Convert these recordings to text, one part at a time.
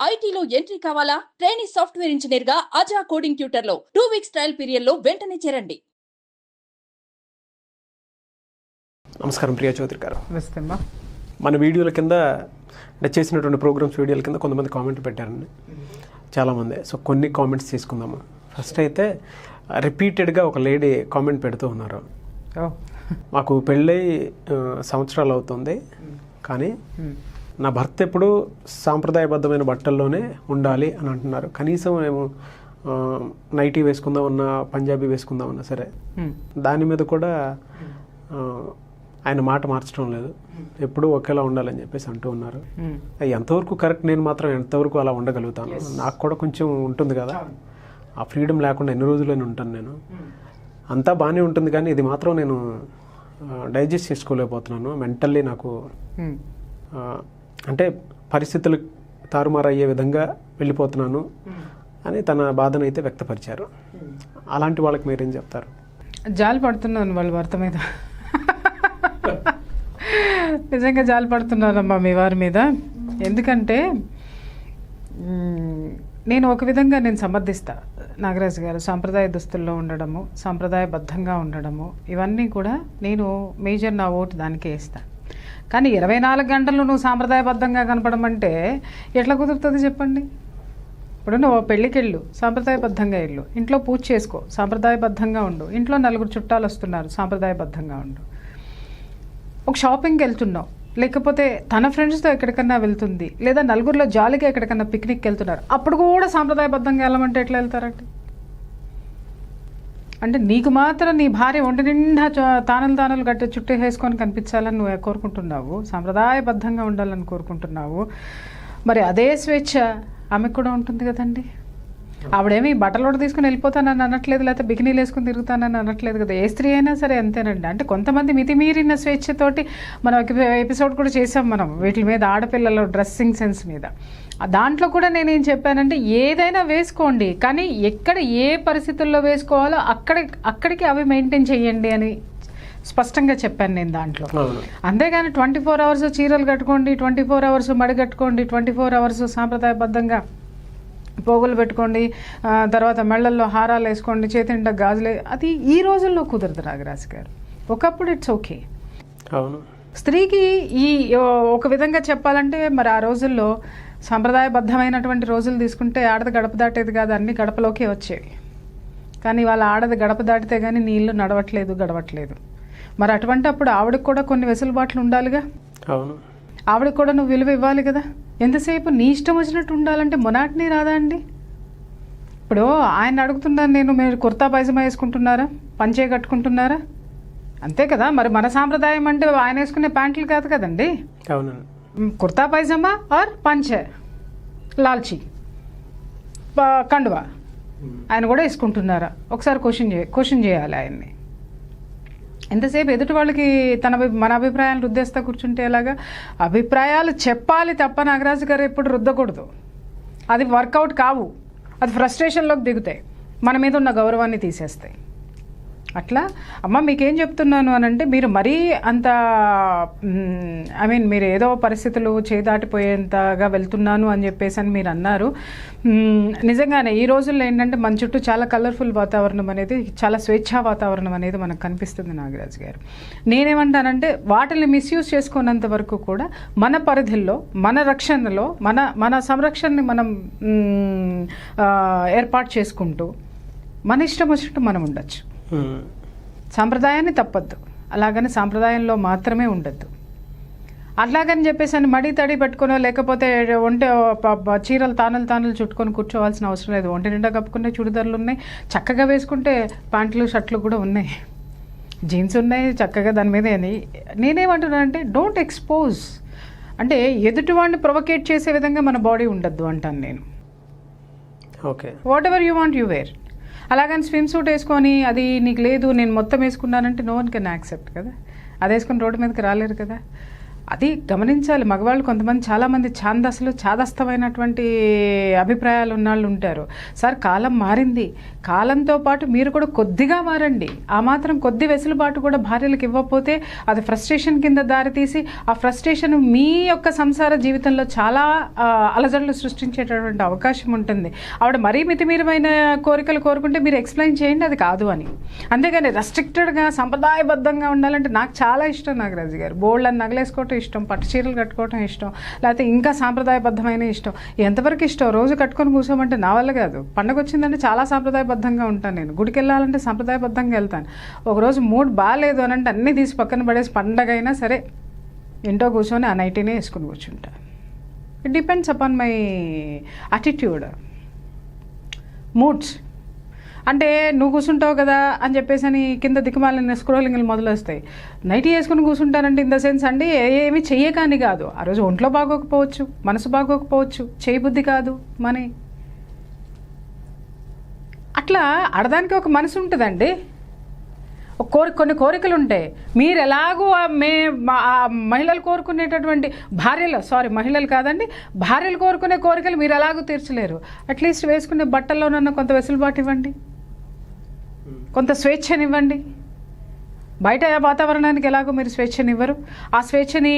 ఐటీలో ఎంట్రీ కావాలా? Trainee software engineer గా అజా కోడింగ్ ట్యూటర్ లో 2 వీక్స్ ట్రయల్ పీరియడ్ లో వెంటనే చేరండి. నమస్కారం ప్రియా చౌదరి గారు. నమస్తే. మన వీడియోల కింద చేసినటువంటి ప్రోగ్రామ్స్ వీడియోల కింద కొంతమంది కామెంట్ పెట్టారండి, చాలామంది. సో కొన్ని కామెంట్స్ తీసుకుందాము. ఫస్ట్ అయితే రిపీటెడ్గా ఒక లేడీ కామెంట్ పెడుతూ ఉన్నారు. మాకు పెళ్ళై సంవత్సరాలు అవుతుంది, కానీ నా భర్త ఎప్పుడు సాంప్రదాయబద్ధమైన బట్టల్లోనే ఉండాలి అని అంటున్నారు. కనీసం మేము నైటీ వేసుకుందామన్నా, పంజాబీ వేసుకుందామన్నా సరే దాని మీద కూడా ఆయన మాట మార్చడం లేదు, ఎప్పుడూ ఒకేలా ఉండాలని చెప్పేసి అంటూ ఉన్నారు. ఎంతవరకు కరెక్ట్? నేను మాత్రం ఎంతవరకు అలా ఉండగలుగుతాను? నాకు కూడా కొంచెం ఉంటుంది కదా, ఆ ఫ్రీడమ్ లేకుండా ఎన్ని రోజులైనా ఉంటాను నేను. అంతా బాగానే ఉంటుంది, కానీ ఇది మాత్రం నేను డైజెస్ట్ చేసుకోలేకపోతున్నాను. మెంటల్లీ నాకు అంటే పరిస్థితులు తారుమారయ్యే విధంగా వెళ్ళిపోతున్నాను అని తన బాధను అయితే వ్యక్తపరిచారు. అలాంటి వాళ్ళకి మీరేం చెప్తారు? జాలి పడుతున్నాను వాళ్ళ భర్త మీద. నిజంగా జాలి పడుతున్నారమ్మా మీ వారి మీద. ఎందుకంటే నేను ఒక విధంగా నేను సమర్థిస్తా నాగరాజు గారు. సాంప్రదాయ దుస్తుల్లో ఉండడము, సాంప్రదాయబద్ధంగా ఉండడము, ఇవన్నీ కూడా నేను మేజర్ నా ఓటు దానికే ఇస్తాను. కానీ 24 గంటలు నువ్వు సాంప్రదాయబద్ధంగా కనపడమంటే ఎట్లా కుదురుతుంది చెప్పండి? ఇప్పుడు నువ్వు పెళ్ళికి వెళ్ళు, సాంప్రదాయబద్ధంగా వెళ్ళు, ఇంట్లో పూజ చేసుకో, సాంప్రదాయబద్ధంగా ఉండు, ఇంట్లో 4 చుట్టాలు వస్తున్నారు, సాంప్రదాయబద్ధంగా ఉండు. ఒక షాపింగ్కి వెళ్తున్నావు, లేకపోతే తన ఫ్రెండ్స్తో ఎక్కడికన్నా వెళ్తుంది, లేదా నలుగురిలో జాలీగా ఎక్కడికన్నా పిక్నిక్కి వెళ్తున్నారు, అప్పుడు కూడా సాంప్రదాయబద్ధంగా వెళ్ళమంటే ఎట్లా వెళ్తారంటే? అంటే నీకు మాత్రం నీ భార్య ఒంటి నిండా తానలు గట్టి చుట్టూ వేసుకొని కనిపించాలని నువ్వు కోరుకుంటున్నావు, సాంప్రదాయబద్ధంగా ఉండాలని కోరుకుంటున్నావు. మరి అదే స్వేచ్ఛ ఆమెకు కూడా ఉంటుంది కదండి. ఆవిడేమి బట్టలు కూడా తీసుకుని వెళ్ళిపోతానని అనట్లేదు, లేకపోతే బికినీలు వేసుకుని తిరుగుతానని అనట్లేదు కదా. ఏ స్త్రీ అయినా సరే అంతేనండి. అంటే కొంతమంది మితిమీరిన స్వేచ్ఛతోటి మనం ఎపిసోడ్ కూడా చేసాం మనం వీటి మీద, ఆడపిల్లల డ్రెస్సింగ్ సెన్స్ మీద. దాంట్లో కూడా నేనేం చెప్పానంటే ఏదైనా వేసుకోండి, కానీ ఎక్కడ ఏ పరిస్థితుల్లో వేసుకోవాలో అక్కడికి అవి మెయింటైన్ చేయండి అని స్పష్టంగా చెప్పాను నేను దాంట్లో. అంతేగాని 24 అవర్స్ చీరలు కట్టుకోండి, 24 అవర్స్ మడి కట్టుకోండి, 24 అవర్స్ సాంప్రదాయబద్ధంగా పోగులు పెట్టుకోండి, తర్వాత మెళ్ళల్లో హారాలు వేసుకోండి, చేతింట గాజులే, అది ఈ రోజుల్లో కుదరదు నాగరాజు గారు. ఒకప్పుడు ఇట్స్ ఓకే. అవును, స్త్రీకి ఈ ఒక విధంగా చెప్పాలంటే మరి ఆ రోజుల్లో సాంప్రదాయబద్ధమైనటువంటి రోజులు తీసుకుంటే ఆడది గడప దాటేది కాదు, అన్ని గడపలోకే వచ్చేవి. కానీ వాళ్ళ ఆడది గడప దాటితే కానీ నీళ్లు గడవట్లేదు. మరి అటువంటి అప్పుడు ఆవిడకి కూడా కొన్ని వెసులుబాట్లు ఉండాలిగా. అవును, ఆవిడకి కూడా నువ్వు విలువ ఇవ్వాలి కదా. ఎంతసేపు నీ ఇష్టం వచ్చినట్టు ఉండాలంటే మొనాటిని రాదా అండి? ఇప్పుడు ఆయన అడుగుతున్నాను నేను, మీరు కుర్తా పైజమా వేసుకుంటున్నారా, పంచే కట్టుకుంటున్నారా? అంతే కదా. మరి మన సాంప్రదాయం అంటే ఆయన వేసుకునే ప్యాంట్లు కాదు కదండి. అవును, కుర్తా పైజమా ఆర్ పంచే, లాల్చీ, కండువా ఆయన కూడా వేసుకుంటున్నారా? ఒకసారి క్వశ్చన్ చేయాలి ఆయన్ని. ఎంతసేపు ఎదుటి వాళ్ళకి మన అభిప్రాయాలు రుద్దేస్తా కూర్చుంటే ఎలాగా? అభిప్రాయాలు చెప్పాలి తప్ప నాగరాజు గారు ఎప్పుడు రుద్దకూడదు. అది వర్కౌట్ కావు, అది ఫ్రస్ట్రేషన్లోకి దిగుతాయి, మన మీద ఉన్న గౌరవాన్ని తీసేస్తాయి. అట్లా అమ్మ మీకేం చెప్తున్నాను అని అంటే, మీరు మరీ అంత మీరు ఏదో పరిస్థితులు చేదాటిపోయేంతగా వెళ్తున్నాను అని చెప్పేసి అని మీరు అన్నారు. నిజంగానే ఈ రోజుల్లో ఏంటంటే మన చుట్టూ చాలా కలర్ఫుల్ వాతావరణం అనేది, చాలా స్వేచ్ఛా వాతావరణం అనేది మనకు కనిపిస్తుంది నాగరాజు గారు. నేనేమంటానంటే వాటిని మిస్యూజ్ చేసుకున్నంత వరకు కూడా మన పరిధిలో, మన రక్షణలో, మన సంరక్షణని మనం ఏర్పాటు చేసుకుంటూ మన ఇష్టం వచ్చినట్టు మనం ఉండొచ్చు. సాంప్రదాయాన్ని తప్పద్దు, అలాగని సాంప్రదాయంలో మాత్రమే ఉండద్దు. అట్లాగని చెప్పేసి అని మడి తడి పెట్టుకునో, లేకపోతే ఒంటి చీరలు తానలు చుట్టుకొని కూర్చోవాల్సిన అవసరం లేదు. ఒంటి నిండా కప్పుకునే చుడిదార్లు ఉన్నాయి, చక్కగా వేసుకుంటే ప్యాంట్లు షర్ట్లు కూడా ఉన్నాయి, జీన్స్ ఉన్నాయి చక్కగా. దాని మీద నేనేమంటున్నానంటే డోంట్ ఎక్స్పోజ్, అంటే ఎదుటివాడిని ప్రొవోకేట్ చేసే విధంగా మన బాడీ ఉండద్దు అంటాను నేను. Okay, whatever you want you wear. అలాగని స్విమ్ సూట్ వేసుకొని అది నీకు లేదు నేను మొత్తం వేసుకున్నానంటే నో వన్ కెన్ యాక్సెప్ట్ కదా. అది వేసుకొని రోడ్డు మీదకి రాలేరు కదా. అది గమనించాలి. మగవాళ్ళు కొంతమంది, చాలామంది ఛాదస్థమైనటువంటి అభిప్రాయాలు ఉన్నవాళ్ళు ఉంటారు. సార్ కాలం మారింది, కాలంతో పాటు మీరు కూడా కొద్దిగా మారండి. ఆ మాత్రం కొద్ది వెసులుబాటు కూడా భార్యలకు ఇవ్వకపోతే అది ఫ్రస్ట్రేషన్ కింద దారితీసి ఆ ఫ్రస్ట్రేషన్ మీ యొక్క సంసార జీవితంలో చాలా అలజడులు సృష్టించేటటువంటి అవకాశం ఉంటుంది. ఆవిడ మరీ మితిమీరమైన కోరికలు కోరుకుంటే మీరు ఎక్స్ప్లెయిన్ చేయండి అది కాదు అని. అంతేగాని రెస్ట్రిక్టెడ్గా సంప్రదాయబద్ధంగా ఉండాలంటే నాకు చాలా ఇష్టం నాగరాజు గారు. బోల్డ్ని నగలేసుకోవటం ఇష్టం, పట్టు చీరలు కట్టుకోవటం ఇష్టం, లేకపోతే ఇంకా సాంప్రదాయబద్ధమైన ఇష్టం. ఎంతవరకు ఇష్టం? రోజు కట్టుకొని కూర్చోమంటే నా వల్ల కాదు. పండగ వచ్చిందంటే చాలా సాంప్రదాయబద్ధంగా ఉంటాను. నేను గుడికి వెళ్ళాలంటే సాంప్రదాయబద్ధంగా వెళ్తాను. ఒకరోజు మూడ్ బాగాలేదు అని అంటే అన్నీ తీసి పక్కన పడేసి పండగ అయినా సరే ఇంట్లో కూర్చొని ఆ నైటీనే వేసుకుని కూర్చుంటా. It depends upon my attitude, moods. అంటే నువ్వు కూర్చుంటావు కదా అని చెప్పేసి అని కింద దిక్కుమాలిన స్క్రోలింగ్లు మొదలొస్తాయి. నైటీ వేసుకుని కూర్చుంటానంటే ఇన్ ద సెన్స్ అండి ఏమి చెయ్యకాని కాదు. ఆ రోజు ఒంట్లో బాగోకపోవచ్చు, మనసు బాగోకపోవచ్చు, చేయబుద్ధి కాదు మని. అట్లా ఆడదానికి ఒక మనసు ఉంటుందండి, కొన్ని కోరికలు ఉంటాయి. మీరు ఎలాగో మహిళలు కోరుకునేటటువంటి మహిళలు కాదండి, భార్యలు కోరుకునే కోరికలు మీరు ఎలాగో తీర్చలేరు. అట్లీస్ట్ వేసుకునే బట్టల్లోనన్నా కొంత వెసులుబాటు ఇవ్వండి, కొంత స్వేచ్ఛనివ్వండి. బయట వాతావరణానికి ఎలాగో మీరు స్వేచ్ఛనివ్వరు. ఆ స్వేచ్ఛని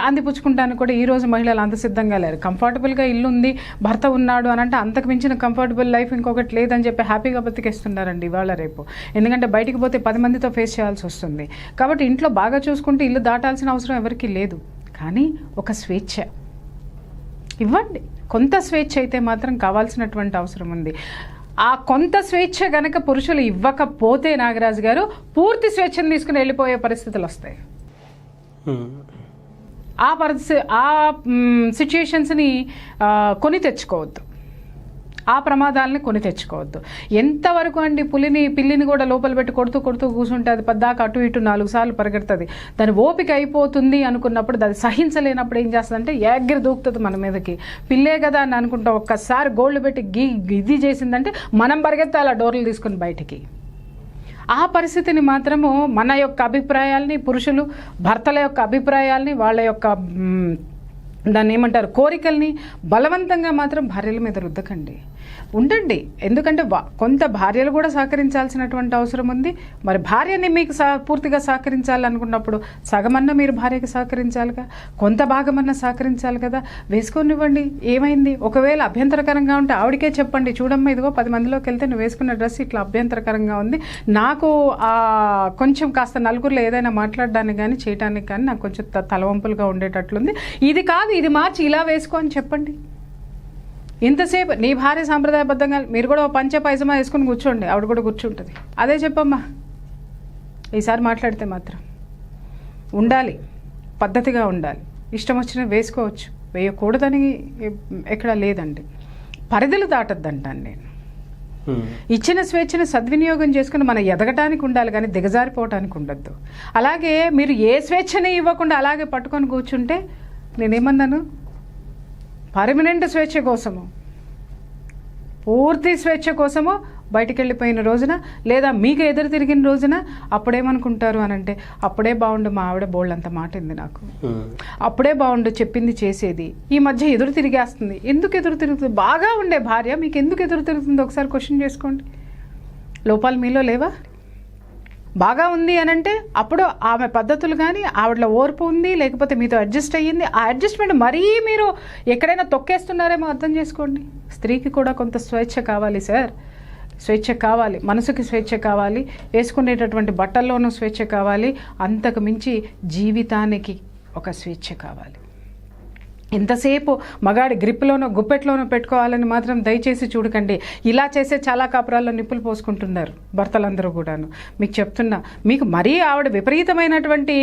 అందిపుచ్చుకుంటానికి కూడా ఈరోజు మహిళలు అంత సిద్ధంగా లేరు. కంఫర్టబుల్గా ఇల్లు ఉంది, భర్త ఉన్నాడు అని అంటే అంతకు మించిన కంఫర్టబుల్ లైఫ్ ఇంకొకటి లేదని చెప్పి హ్యాపీగా బతికేస్తున్నారండి ఇవాళ రేపు. ఎందుకంటే బయటికి పోతే 10 మందితో ఫేస్ చేయాల్సి వస్తుంది. కాబట్టి ఇంట్లో బాగా చూసుకుంటే ఇల్లు దాటాల్సిన అవసరం ఎవరికీ లేదు. కానీ ఒక స్వేచ్ఛ ఇవ్వండి. కొంత స్వేచ్ఛ అయితే మాత్రం కావాల్సినటువంటి అవసరం ఉంది. ఆ కొంత స్వేచ్ఛ గనక పురుషులు ఇవ్వకపోతే నాగరాజు గారు పూర్తి స్వేచ్ఛను తీసుకుని వెళ్ళిపోయే పరిస్థితులు వస్తాయి. ఆ సిచ్యుయేషన్స్ని కొని తెచ్చుకోవద్దు, ఆ ప్రమాదాలని కొని తెచ్చుకోవద్దు. ఎంతవరకు అండి పిల్లిని కూడా లోపల పెట్టి కొడుతూ కూర్చుంటే అది పద్దాక అటు ఇటు 4 సార్లు పరిగెడుతుంది. దాని ఓపిక అయిపోతుంది అనుకున్నప్పుడు, అది సహించలేనప్పుడు ఏం చేస్తుందంటే ఎగిరి దూకుతుంది మన మీదకి. పిల్లే కదా అని అనుకుంటా ఒక్కసారి గోల్డ్ పెట్టి ఇది చేసిందంటే మనం పరిగెత్తాలి ఆ డోర్లు తీసుకుని బయటికి. ఆ పరిస్థితిని మాత్రము మన యొక్క అభిప్రాయాల్ని, పురుషులు భర్తల యొక్క అభిప్రాయాల్ని, వాళ్ళ యొక్క దాన్ని ఏమంటారు కోరికల్ని బలవంతంగా మాత్రం భార్యల మీద రుద్దకండి. ఉండండి. ఎందుకంటే కొంత భార్యలు కూడా సహకరించాల్సినటువంటి అవసరం ఉంది. మరి భార్యని మీకు పూర్తిగా సహకరించాలనుకున్నప్పుడు సగమన్నా మీరు భార్యకి సహకరించాలిగా, కొంత భాగమన్నా సహకరించాలి కదా. వేసుకొనివ్వండి. ఏమైంది? ఒకవేళ అభ్యంతరకరంగా ఉంటే ఆవిడకే చెప్పండి, చూడమ్మా ఇదిగో 10 మందిలోకి వెళ్తే నువ్వు వేసుకున్న డ్రెస్ ఇట్లా అభ్యంతరకరంగా ఉంది, నాకు కొంచెం కాస్త నలుగురిలో ఏదైనా మాట్లాడడానికి కానీ చేయడానికి కానీ నాకు కొంచెం తలవంపులుగా ఉండేటట్లుంది, ఇది కాదు ఇది మార్చి ఇలా వేసుకో అని చెప్పండి. ఇంతసేపు నీ భార్య సాంప్రదాయబద్ధంగా మీరు కూడా పంచ పైజమా వేసుకుని కూర్చోండి, ఆవిడ కూడా కూర్చుంటుంది. అదే చెప్పమ్మా. ఈసారి మాట్లాడితే మాత్రం ఉండాలి, పద్ధతిగా ఉండాలి. ఇష్టం వచ్చిన వేసుకోవచ్చు, వేయకూడదని ఎక్కడా లేదండి. పరిధులు దాటద్దంటాను నేను. ఇచ్చిన స్వేచ్ఛను సద్వినియోగం చేసుకుని మనం ఎదగటానికి ఉండాలి కానీ దిగజారిపోవటానికి ఉండద్దు. అలాగే మీరు ఏ స్వేచ్ఛని ఇవ్వకుండా అలాగే పట్టుకొని కూర్చుంటే నేనేమన్నాను, పర్మనెంట్ స్వేచ్ఛ కోసము, పూర్తి స్వేచ్ఛ కోసము బయటికి వెళ్ళిపోయిన రోజున లేదా మీకు ఎదురు తిరిగిన రోజున అప్పుడేమనుకుంటారు అని అంటే, అప్పుడే బాగుండు మా ఆవిడ బోళ్ళంత మాటింది నాకు, అప్పుడే బాగుండు చెప్పింది చేసేది, ఈ మధ్య ఎదురు తిరిగేస్తుంది. ఎందుకు ఎదురు తిరుగుతుంది? బాగా ఉండే భార్య మీకు ఎందుకు ఎదురు తిరుగుతుంది? ఒకసారి క్వశ్చన్ చేసుకోండి. లోపాలు మీలో లేవా? బాగా ఉంది అని అంటే అప్పుడు ఆమె పద్ధతులు కానీ ఆవిడలో ఓర్పు ఉంది, లేకపోతే మీతో అడ్జస్ట్ అయ్యింది. ఆ అడ్జస్ట్మెంట్ మరీ మీరు ఎక్కడైనా తొక్కేస్తున్నారేమో అర్థం చేసుకోండి. స్త్రీకి కూడా కొంత స్వేచ్ఛ కావాలి సార్, స్వేచ్ఛ కావాలి, మనసుకి స్వేచ్ఛ కావాలి, వేసుకునేటటువంటి బట్టల్లోనూ స్వేచ్ఛ కావాలి, అంతకు మించి జీవితానికి ఒక స్వేచ్ఛ కావాలి. ఎంతసేపు మగాడి గ్రిప్లోనో గుప్పెట్లోనో పెట్టుకోవాలని మాత్రం దయచేసి చూడకండి. ఇలా చేసే చాలా కాపురాల్లో నిప్పులు పోసుకుంటున్నారు భర్తలందరూ కూడాను. మీకు చెప్తున్నా, మీకు మరీ ఆవిడ విపరీతమైనటువంటి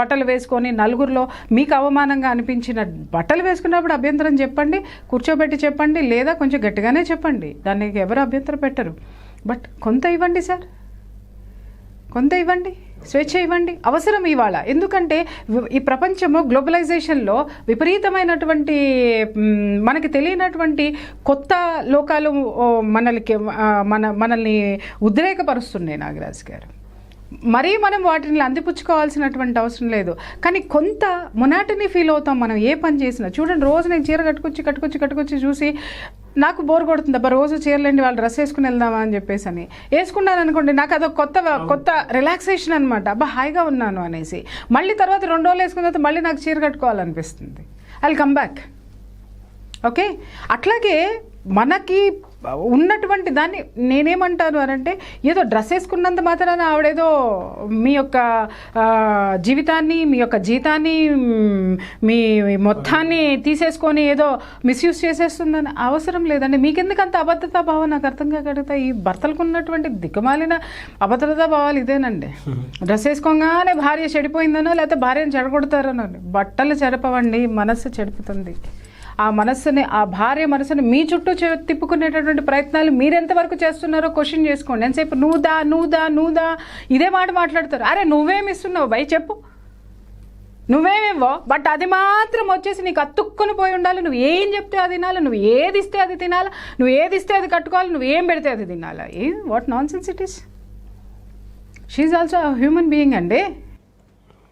బట్టలు వేసుకొని నలుగురిలో మీకు అవమానంగా అనిపించిన బట్టలు వేసుకున్నప్పుడు అభ్యంతరం చెప్పండి, కూర్చోబెట్టి చెప్పండి, లేదా కొంచెం గట్టిగానే చెప్పండి, దానికి ఎవరు అభ్యంతరం పెట్టరు. బట్ కొంత ఇవ్వండి సార్, కొంత ఇవ్వండి, స్వేచ్ఛ ఇవ్వండి. అవసరం ఇవాళ. ఎందుకంటే ఈ ప్రపంచము గ్లోబలైజేషన్లో విపరీతమైనటువంటి మనకి తెలియనటువంటి కొత్త లోకాలు మనల్ని ఉద్రేకపరుస్తున్నాయి నాగరాజు గారు. మరీ మనం వాటిని అందిపుచ్చుకోవాల్సినటువంటి అవసరం లేదు. కానీ కొంత మొనాటనీ ఫీల్ అవుతాం మనం ఏ పని చేసినా. చూడండి, రోజు నేను చీర కట్టుకొచ్చి చూసి నాకు బోర్ కొడుతుంది, అబ్బా రోజు చీరలేండి వాళ్ళు డ్రెస్ వేసుకుని వెళ్దామా అని చెప్పేసి అని వేసుకున్నాను అనుకోండి, నాకు అదొక కొత్త రిలాక్సేషన్ అనమాట. అబ్బా హాయిగా ఉన్నాను అనేసి మళ్ళీ తర్వాత 2 రోజులు వేసుకున్న తర్వాత మళ్ళీ నాకు చీర కట్టుకోవాలనిపిస్తుంది. I will come back. Okay, అట్లాగే మనకి ఉన్నటువంటి దాన్ని నేనేమంటాను అనంటే, ఏదో డ్రెస్ వేసుకున్నంత మాత్రాన ఆవిడేదో మీ యొక్క జీవితాన్ని, మీ యొక్క జీతాన్ని, మీ మొత్తాన్ని తీసేసుకొని ఏదో మిస్యూజ్ చేసేస్తుందని అవసరం లేదండి. మీకెందుకు అంత అభద్రతా భావం నాకు అర్థం కాగలుగుతా. ఈ భర్తలకు ఉన్నటువంటి దిక్కుమాలిన అభద్రతా భావాలు ఇదేనండి. డ్రెస్ వేసుకోగానే భార్య చెడిపోయిందనో లేకపోతే భార్యను చెడగొడతారనో. బట్టలు చెడపవండి, మనస్సు చెడుపుతుంది. ఆ మనస్సుని, ఆ భార్య మనసుని మీ చుట్టూ తిప్పుకునేటటువంటి ప్రయత్నాలు మీరెంతవరకు చేస్తున్నారో క్వశ్చన్ చేసుకోండి. ఎంతసేపు నువ్వుదా ఇదే మాట మాట్లాడతారు. అరే నువ్వేమిస్తున్నావు బై చెప్పు, నువ్వేమివ్వో, బట్ అది మాత్రం వచ్చేసి నీకు అతుక్కుని పోయి ఉండాలి. నువ్వు ఏం చెప్తే అది తినాలి, నువ్వు ఏది ఇస్తే అది తినాలి, నువ్వు ఏది ఇస్తే అది కట్టుకోవాలి, నువ్వు ఏం పెడితే అది తినాలి. What nonsense it is. She also human being అండి.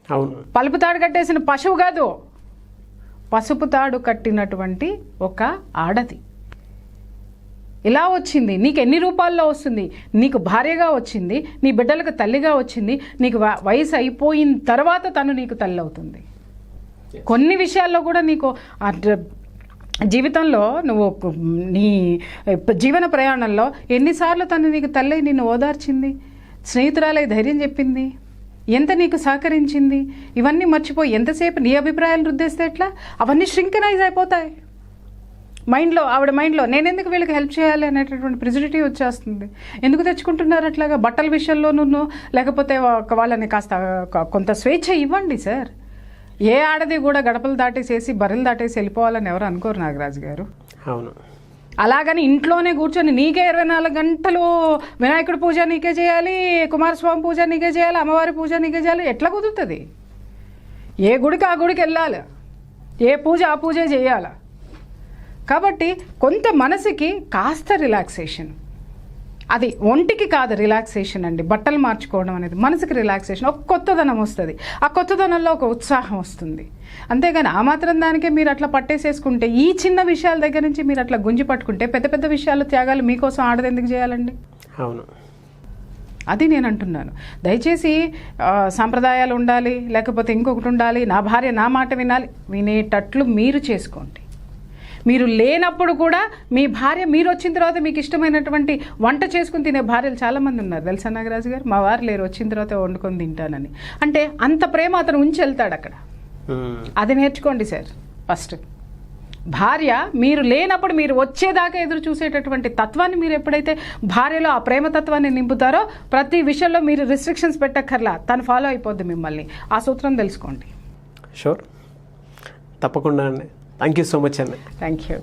అవును, పలుపు తాడు కట్టేసిన పశువు కాదు, పసుపు తాడు కట్టినటువంటి ఒక ఆడది. ఇలా వచ్చింది, నీకు ఎన్ని రూపాల్లో వస్తుంది, నీకు భార్యగా వచ్చింది, నీ బిడ్డలకు తల్లిగా వచ్చింది, నీకు వయసు అయిపోయిన తర్వాత తను నీకు తల్లి అవుతుంది. కొన్ని విషయాల్లో కూడా నీకు జీవితంలో నువ్వు నీ జీవన ప్రయాణంలో ఎన్నిసార్లు తను నీకు తల్లి నిన్ను ఓదార్చింది, స్నేహితురాలై ధైర్యం చెప్పింది, ఎంత నీకు సహకరించింది, ఇవన్నీ మర్చిపోయి ఎంతసేపు నీ అభిప్రాయాలు రుద్దేస్తే ఎట్లా? అవన్నీ ష్రింకనైజ్ అయిపోతాయి మైండ్లో. ఆవిడ మైండ్లో నేను ఎందుకు వీళ్ళకి హెల్ప్ చేయాలి అనేటటువంటి ప్రిజిడిటీ వచ్చేస్తుంది. ఎందుకు తెచ్చుకుంటున్నారు అట్లాగా? బట్టల విషయంలోనూ లేకపోతే వాళ్ళని కాస్త కొంత స్వేచ్ఛ ఇవ్వండి సార్. ఏ ఆడది కూడా గడపలు దాటేసేసి బర్రెలు దాటేసి వెళ్ళిపోవాలని ఎవరు అనుకోరు నాగరాజు గారు. అవును, అలాగని ఇంట్లోనే కూర్చొని నీకే 24 గంటలు వినాయకుడి పూజ నీకే చేయాలి, కుమారస్వామి పూజ నీకే చేయాలి, అమ్మవారి పూజ నీకే చేయాలి, ఎట్లా కుదురుతుంది? ఏ గుడికి ఆ గుడికి వెళ్ళాలి, ఏ పూజ ఆ పూజే చేయాలి. కాబట్టి కొంత మనసుకి కాస్త రిలాక్సేషన్, అది ఒంటికి కాదు రిలాక్సేషన్ అండి. బట్టలు మార్చుకోవడం అనేది మనసుకి రిలాక్సేషన్, ఒక కొత్తదనం వస్తుంది. ఆ కొత్తదనంలో ఒక ఉత్సాహం వస్తుంది. అంతేగాని ఆ మాత్రం దానికే మీరు అట్లా పట్టేసేసుకుంటే, ఈ చిన్న విషయాల దగ్గర నుంచి మీరు అట్లా గుంజి పట్టుకుంటే పెద్ద పెద్ద విషయాలు త్యాగాలు మీకోసం ఆడది ఎందుకు చేయాలండి? అవును, అది నేను అంటున్నాను. దయచేసి సాంప్రదాయాలు ఉండాలి, లేకపోతే ఇంకొకటి ఉండాలి, నా భార్య నా మాట వినాలి, వినేటట్లు మీరు చేసుకోండి. మీరు లేనప్పుడు కూడా మీ భార్య మీరు వచ్చిన తర్వాత మీకు ఇష్టమైనటువంటి వంట చేసుకుని తినే భార్యలు చాలామంది ఉన్నారు తెలుసా నాగరాజు గారు. మా వారు లేరు, వచ్చిన తర్వాత వండుకొని తింటానని. అంటే అంత ప్రేమ అతను ఉంచి వెళ్తాడు అక్కడ. అది నేర్చుకోండి సార్. ఫస్ట్ భార్య మీరు లేనప్పుడు మీరు వచ్చేదాకా ఎదురు చూసేటటువంటి తత్వాన్ని మీరు ఎప్పుడైతే భార్యలో ఆ ప్రేమ తత్వాన్ని నింపుతారో, ప్రతి విషయంలో మీరు రిస్ట్రిక్షన్స్ పెట్టక్కర్లా, తను ఫాలో అయిపోద్ది మిమ్మల్ని. ఆ సూత్రం తెలుసుకోండి. షూర్, తప్పకుండా అండి. థ్యాంక్ యూ సో మచ్ అండి. Thank you.